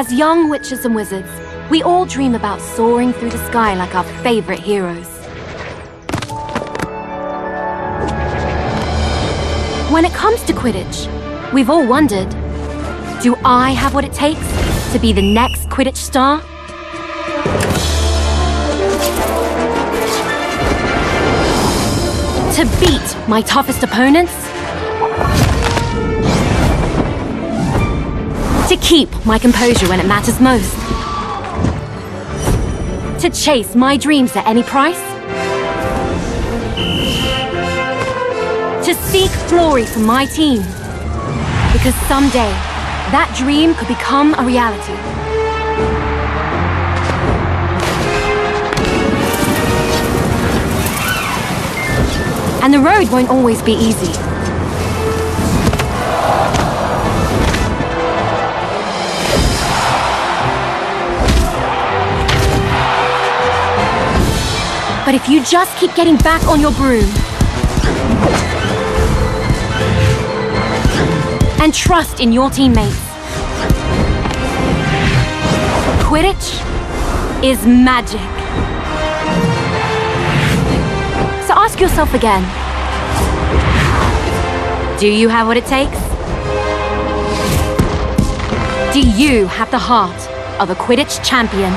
As young witches and wizards, we all dream about soaring through the sky like our favorite heroes. When it comes to Quidditch, we've all wondered, do I have what it takes to be the next Quidditch star? To beat my toughest opponents? To keep my composure when it matters most? To chase my dreams at any price? To seek glory for my team? Because someday, that dream could become a reality. And the road won't always be easy. But if you just keep getting back on your broom and trust in your teammates, Quidditch is magic. So ask yourself again, do you have what it takes? Do you have the heart of a Quidditch champion?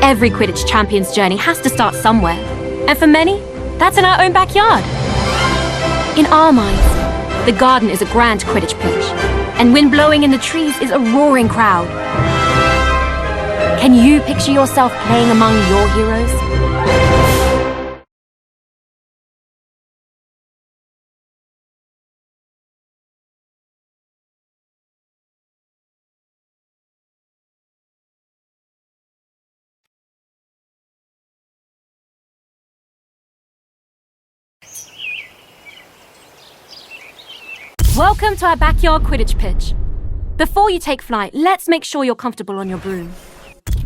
Every Quidditch champion's journey has to start somewhere. And for many, that's in our own backyard. In our minds, the garden is a grand Quidditch pitch, and wind blowing in the trees is a roaring crowd. Can you picture yourself playing among your heroes? Welcome to our backyard Quidditch pitch. Before you take flight, let's make sure you're comfortable on your broom.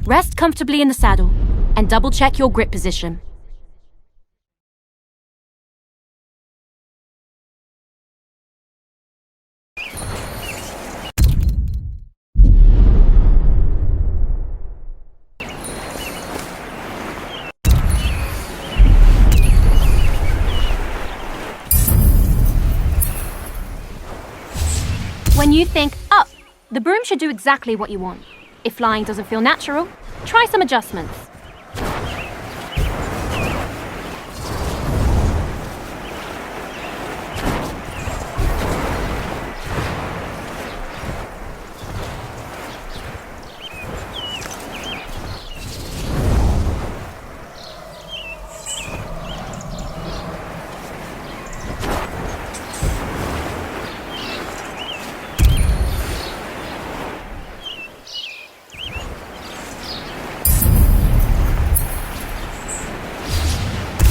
Rest comfortably in the saddle and double-check your grip position. When you think up, the broom should do exactly what you want. If flying doesn't feel natural, try some adjustments.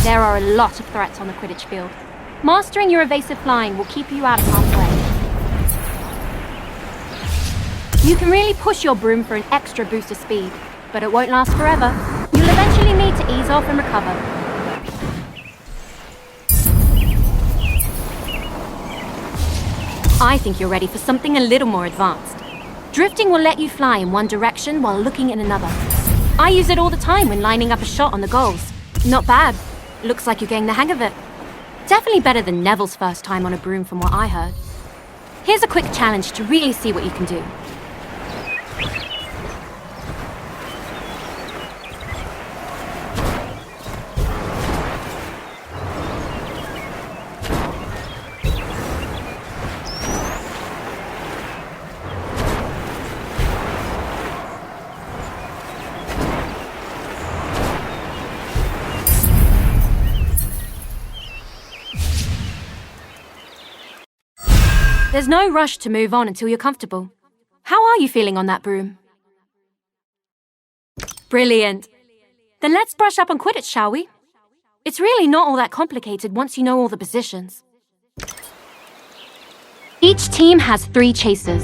There are a lot of threats on the Quidditch field. Mastering your evasive flying will keep you out of harm's way. You can really push your broom for an extra boost of speed, but it won't last forever. You'll eventually need to ease off and recover. I think you're ready for something a little more advanced. Drifting will let you fly in one direction while looking in another. I use it all the time when lining up a shot on the goals. Not bad. Looks like you're getting the hang of it. Definitely better than Neville's first time on a broom from what I heard. Here's a quick challenge to really see what you can do. There's no rush to move on until you're comfortable. How are you feeling on that broom? Brilliant. Then let's brush up on Quidditch, shall we? It's really not all that complicated once you know all the positions. Each team has 3 chasers.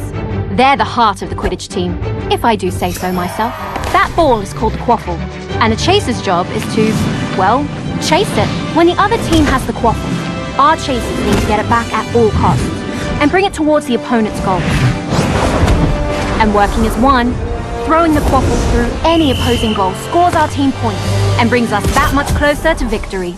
They're the heart of the Quidditch team, if I do say so myself. That ball is called the quaffle, and a chaser's job is to, well, chase it. When the other team has the quaffle, our chasers need to get it back at all costs and bring it towards the opponent's goal. And working as one, throwing the quaffle through any opposing goal scores our team points and brings us that much closer to victory.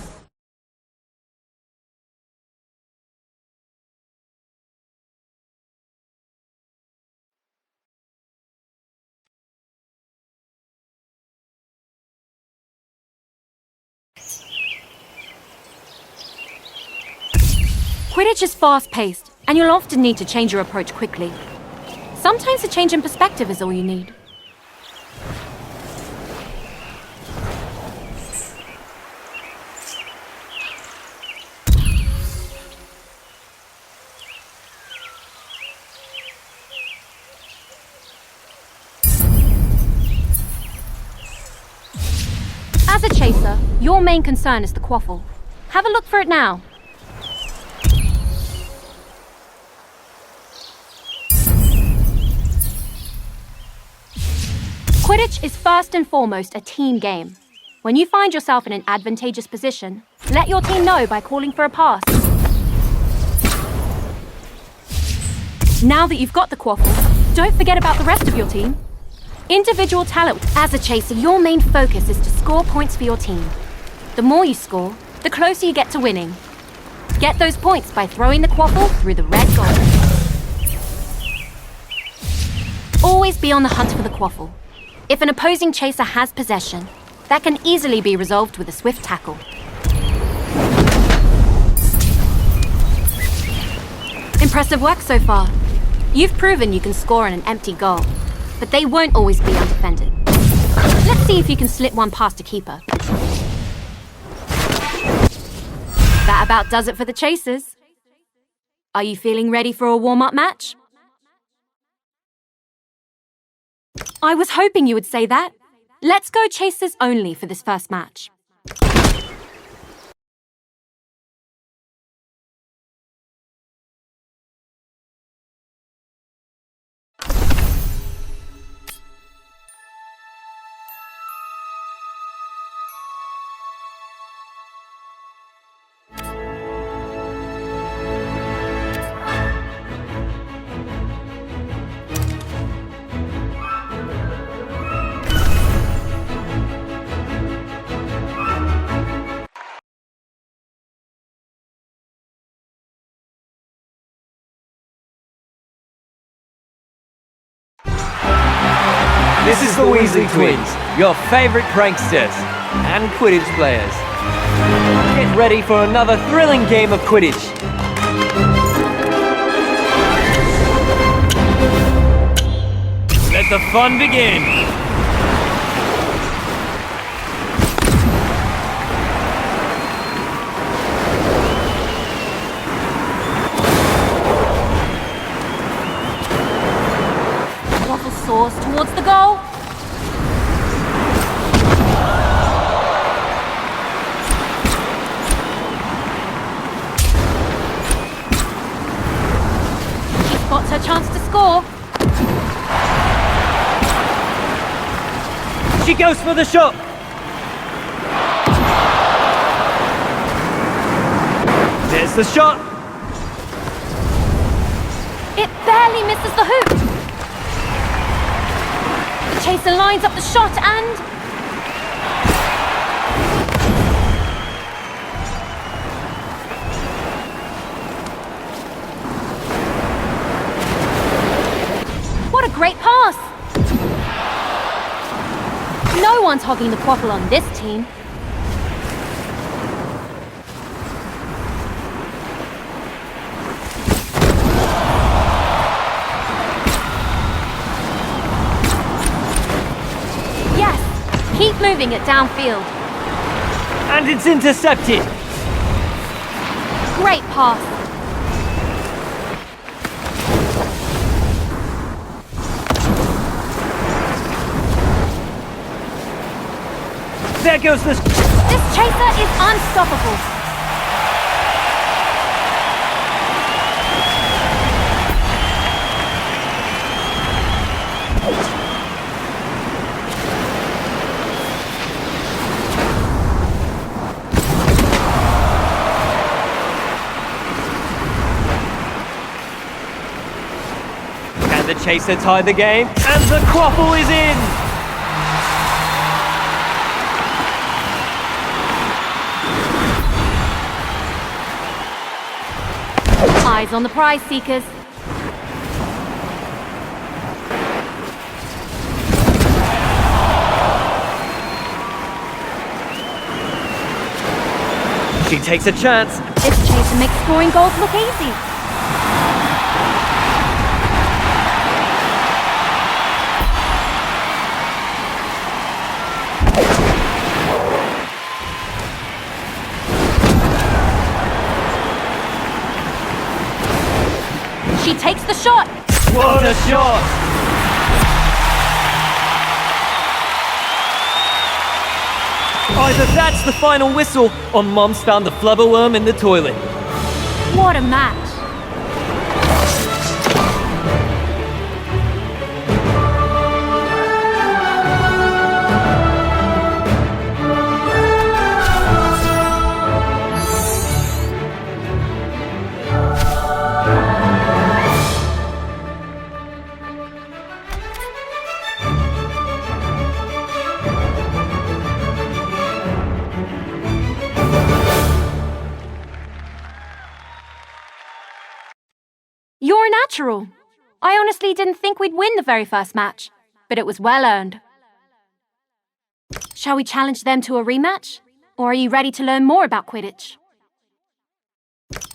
Quidditch is fast-paced, and you'll often need to change your approach quickly. Sometimes a change in perspective is all you need. As a chaser, your main concern is the quaffle. Have a look for it now. Quidditch is first and foremost a team game. When you find yourself in an advantageous position, let your team know by calling for a pass. Now that you've got the quaffle, don't forget about the rest of your team. Individual talent. As a chaser, your main focus is to score points for your team. The more you score, the closer you get to winning. Get those points by throwing the quaffle through the red goal. Always be on the hunt for the quaffle. If an opposing chaser has possession, that can easily be resolved with a swift tackle. Impressive work so far. You've proven you can score on an empty goal, but they won't always be undefended. Let's see if you can slip one past a keeper. That about does it for the chasers. Are you feeling ready for a warm-up match? I was hoping you would say that. Let's go chasers only for this first match. This is the Weasley Twins, your favourite pranksters and Quidditch players. Get ready for another thrilling game of Quidditch. Let the fun begin. Waffle soars towards the goal. She spots her chance to score. She goes for the shot. There's the shot. It barely misses the hoop. The chaser lines up the shot and... What a great pass! No one's hogging the quaffle on this team. Yes, keep moving it downfield. And it's intercepted. Great pass. There goes the... This chaser is unstoppable. Can the chaser tie the game? And the quaffle is in! Eyes on the prize seekers. She takes a chance. This chaser makes scoring goals look easy. She takes the shot. What a shot! Either that's the final whistle, or Mum's found the flubberworm in the toilet. What a match. You're a natural. I honestly didn't think we'd win the very first match, but it was well earned. Shall we challenge them to a rematch? Or are you ready to learn more about Quidditch?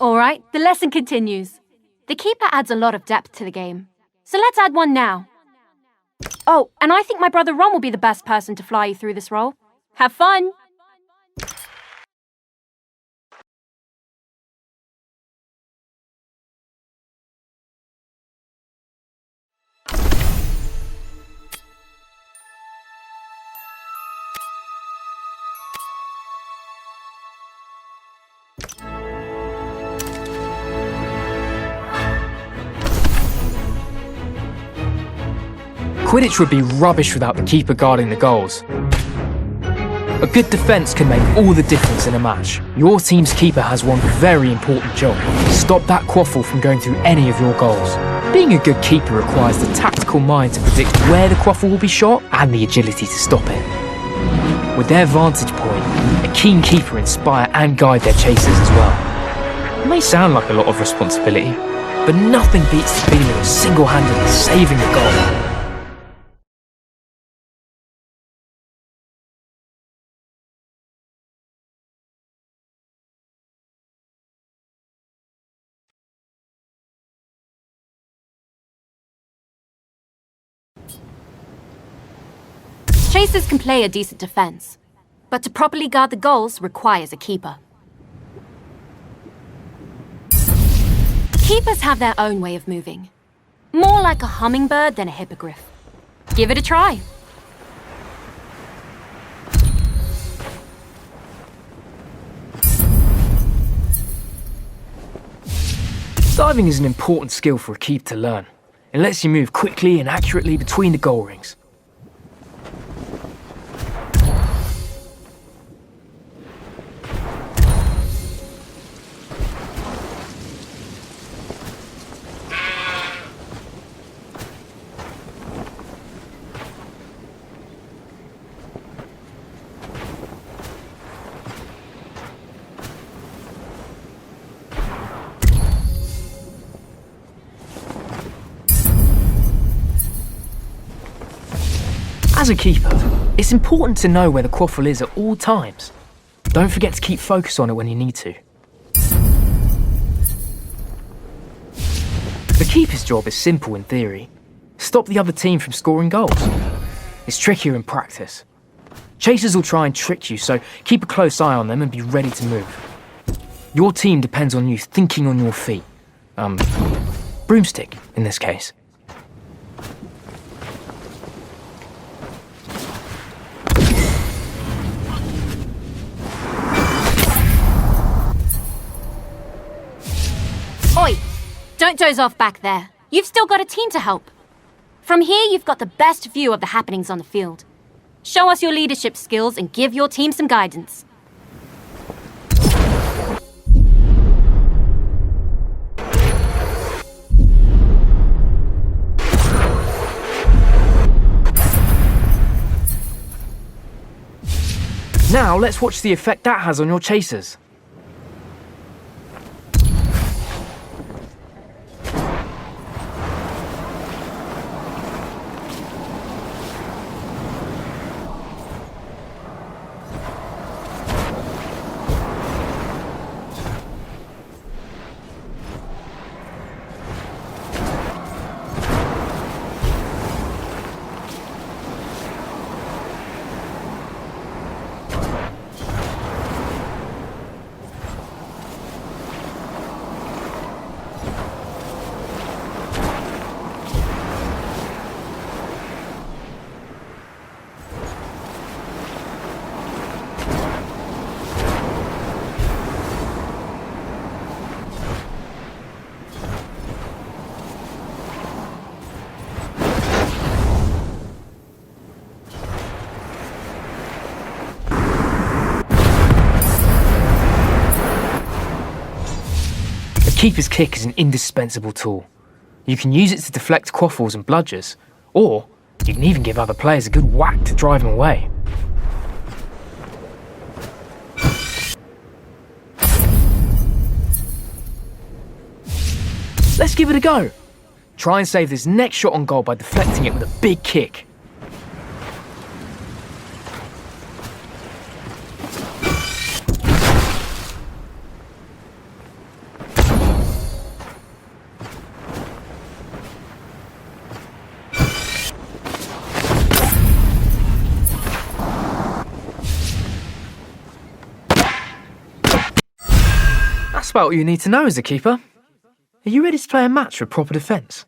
Alright, the lesson continues. The keeper adds a lot of depth to the game, so let's add one now. Oh, and I think my brother Ron will be the best person to fly you through this role. Have fun! Quidditch would be rubbish without the keeper guarding the goals. A good defence can make all the difference in a match. Your team's keeper has one very important job: stop that quaffle from going through any of your goals. Being a good keeper requires the tactical mind to predict where the quaffle will be shot and the agility to stop it. With their vantage point, a keen keeper inspire and guide their chasers as well. It may sound like a lot of responsibility, but nothing beats the feeling of single-handedly saving a goal. Chasers can play a decent defense, but to properly guard the goals requires a keeper. Keepers have their own way of moving. More like a hummingbird than a hippogriff. Give it a try. Diving is an important skill for a keeper to learn. It lets you move quickly and accurately between the goal rings. As a keeper, it's important to know where the quaffle is at all times. Don't forget to keep focus on it when you need to. The keeper's job is simple in theory. Stop the other team from scoring goals. It's trickier in practice. Chasers will try and trick you, so keep a close eye on them and be ready to move. Your team depends on you thinking on your feet. Broomstick, in this case. Oi! Don't doze off back there. You've still got a team to help. From here, you've got the best view of the happenings on the field. Show us your leadership skills and give your team some guidance. Now let's watch the effect that has on your chasers. Keeper's kick is an indispensable tool. You can use it to deflect quaffles and bludgers, or you can even give other players a good whack to drive them away. Let's give it a go. Try and save this next shot on goal by deflecting it with a big kick. That's about all you need to know as a keeper. Are you ready to play a match with proper defence?